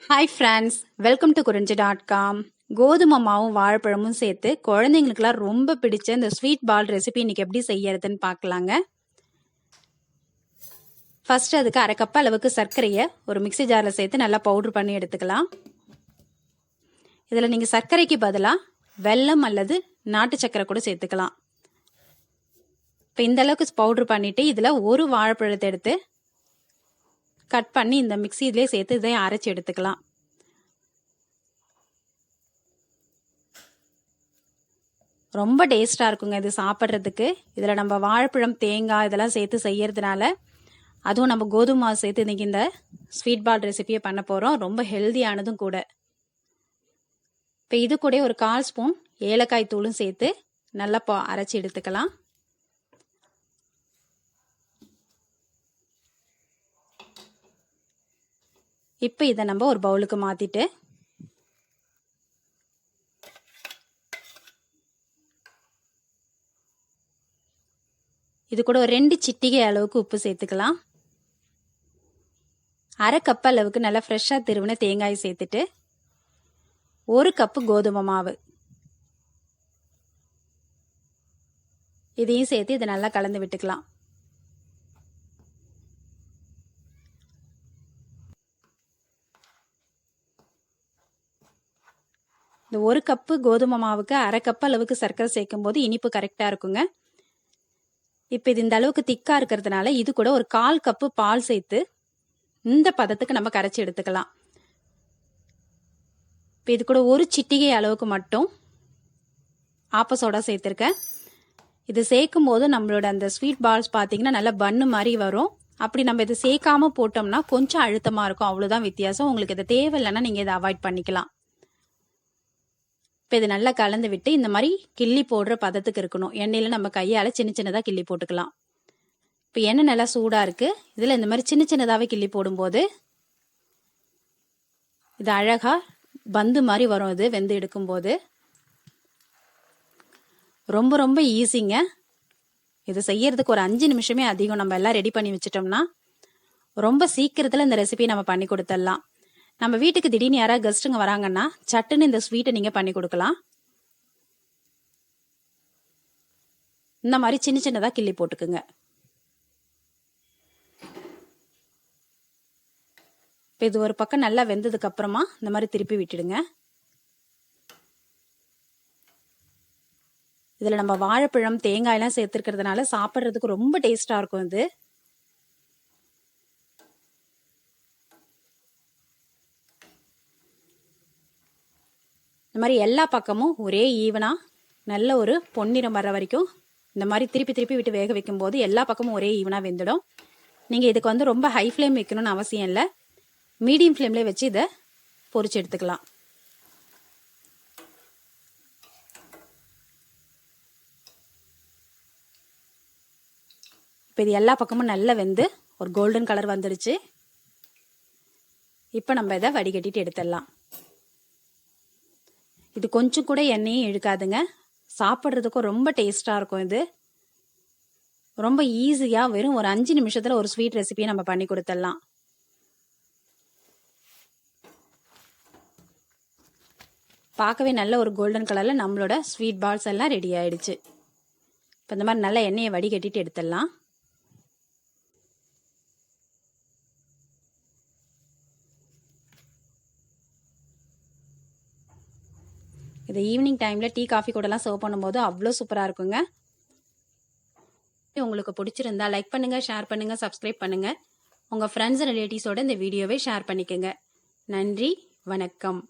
Hi friends, welcome to குறிஞ்சி.com. கோதுமை மாவும் வாழைப்பழமும் சேர்த்து குழந்தைங்களுக்குலாம் ரொம்ப பிடிச்ச இந்த ஸ்வீட் பால் ரெசிபி இன்னைக்கு எப்படி செய்யறதுன்னு பார்க்கலாங்க. ஃபர்ஸ்ட் அதுக்கு அரை கப் அளவுக்கு சர்க்கரையை ஒரு மிக்சி ஜாரில் சேர்த்து நல்லா பவுடர் பண்ணி எடுத்துக்கலாம். இதில் நீங்கள் சர்க்கரைக்கு பதிலாக வெல்லம் அல்லது நாட்டு சர்க்கரை கூட சேர்த்துக்கலாம். இப்போ இந்த அளவுக்கு பவுடர் பண்ணிட்டு இதில் ஒரு வாழைப்பழத்தை எடுத்து கட் பண்ணி இந்த மிக்சியிலே சேர்த்து இதை அரைச்சி எடுத்துக்கலாம். ரொம்ப டேஸ்டாக இருக்குங்க இது சாப்பிட்றதுக்கு. இதில் நம்ம வாழைப்பழம், தேங்காய் இதெல்லாம் சேர்த்து செய்யறதுனால, அதுவும் நம்ம கோதுமை மாவு சேர்த்து இன்னைக்கு இந்த ஸ்வீட் பால் ரெசிபியை பண்ண போகிறோம். ரொம்ப ஹெல்தியானதும் கூட. இப்போ இது கூட ஒரு 1/4 ஸ்பூன் ஏலக்காய் தூளும் சேர்த்து நல்லா அரைச்சி எடுத்துக்கலாம். இப்போ இதை நம்ம ஒரு பவுலுக்கு மாற்றிட்டு இது கூட ஒரு 2 சிட்டிகை அளவுக்கு உப்பு சேர்த்துக்கலாம். அரை கப் அளவுக்கு நல்லா ஃப்ரெஷ்ஷாக திருவின தேங்காய் சேர்த்துட்டு 1 கப்பு கோதுமை மாவு இதையும் சேர்த்து இதை நல்லா கலந்து விட்டுக்கலாம். இந்த 1 கப்பு கோதுமை மாவுக்கு அரை கப் அளவுக்கு சர்க்கரை சேர்க்கும் போது இனிப்பு கரெக்டாக இருக்குங்க. இப்போ இது இந்த அளவுக்கு திக்காக இருக்கிறதுனால இது கூட ஒரு 1/4 கப்பு பால் சேர்த்து இந்த பதத்துக்கு நம்ம கரைச்சி எடுத்துக்கலாம். இப்போ இது கூட ஒரு சிட்டிகை அளவுக்கு மட்டும் ஆப்ப சோடா சேர்த்துருக்கேன். இது சேர்க்கும் போது நம்மளோட அந்த ஸ்வீட் பால்ஸ் பார்த்தீங்கன்னா நல்லா பன்னு மாதிரி வரும். அப்படி நம்ம இதை சேர்க்காம போட்டோம்னா கொஞ்சம் அழுத்தமாக இருக்கும், அவ்வளோதான் வித்தியாசம். உங்களுக்கு இது தேவையில்லைன்னா நீங்கள் இதை அவாய்ட் பண்ணிக்கலாம். இப்போ இது நல்லா கலந்து விட்டு இந்த மாதிரி கிள்ளி போடுற பதத்துக்கு இருக்கணும். எண்ணெயில் நம்ம கையால் சின்ன சின்னதாக கிள்ளி போட்டுக்கலாம். இப்போ எண்ணெய் நல்லா சூடாக இருக்குது. இதில் இந்த மாதிரி சின்ன சின்னதாகவே கிள்ளி போடும்போது இது அழகாக பந்து மாதிரி வரும். இது வெந்து எடுக்கும்போது ரொம்ப ரொம்ப ஈஸிங்க. இது செய்யறதுக்கு ஒரு 5 நிமிஷமே அதிகம். நம்ம எல்லாம் ரெடி பண்ணி வச்சிட்டோம்னா ரொம்ப சீக்கிரத்தில் இந்த ரெசிபி நம்ம பண்ணி கொடுத்துடலாம். நம்ம வீட்டுக்கு திடீர்னு யாராவது கெஸ்ட்டுங்க வராங்கன்னா சட்டுன்னு இந்த ஸ்வீட்டை நீங்கள் பண்ணி கொடுக்கலாம். இந்த மாதிரி சின்ன சின்னதாக கிள்ளி போட்டுக்குங்க. இப்போ இது ஒரு பக்கம் நல்லா வெந்ததுக்கு அப்புறமா இந்த மாதிரி திருப்பி விட்டுடுங்க. இதில் நம்ம வாழைப்பழம், தேங்காயெல்லாம் சேர்த்துருக்கிறதுனால சாப்பிட்றதுக்கு ரொம்ப டேஸ்டாக இருக்கும். இது இந்த மாதிரி எல்லா பக்கமும் ஒரே ஈவனாக நல்ல ஒரு பொன்னிறம் வர வரைக்கும் இந்த மாதிரி திருப்பி திருப்பி விட்டு வேக வைக்கும் போது எல்லா பக்கமும் ஒரே ஈவனாக வெந்துடும். நீங்கள் இதுக்கு வந்து ரொம்ப ஹை ஃப்ளேம் வைக்கணும்னு அவசியம் இல்லை. மீடியம் ஃப்ளேம்லேயே வச்சு இதை பொரிச்சு எடுத்துக்கலாம். இப்போ இது எல்லா பக்கமும் நல்லா வெந்து ஒரு கோல்டன் கலர் வந்துடுச்சு. இப்போ நம்ம இதை வடிகட்டிட்டு எடுத்துடலாம். இது கொஞ்சம் கூட எண்ணெயும் இழுக்காதுங்க. சாப்பிட்றதுக்கும் ரொம்ப டேஸ்டாக இருக்கும். இது ரொம்ப ஈஸியாக வெறும் ஒரு 5 நிமிஷத்தில் ஒரு ஸ்வீட் ரெசிபியை நம்ம பண்ணி கொடுத்துடலாம். பார்க்கவே நல்ல ஒரு கோல்டன் கலரில் நம்மளோட ஸ்வீட் பால்ஸ் எல்லாம் ரெடி ஆயிடுச்சு. இப்போ இந்த மாதிரி நல்லா எண்ணெயை வடிகட்டிட்டு எடுத்துடலாம். இது ஈவினிங் டைமில் டீ, காஃபி கூடலாம் சர்வ் பண்ணும்போது அவ்வளோ சூப்பராக இருக்குங்க. உங்களுக்கு பிடிச்சிருந்தா லைக் பண்ணுங்கள், ஷேர் பண்ணுங்கள், சப்ஸ்கிரைப் பண்ணுங்கள். உங்கள் ஃப்ரெண்ட்ஸ், ரிலேட்டிவ்ஸோட இந்த வீடியோவை ஷேர் பண்ணிக்கோங்க. நன்றி, வணக்கம்.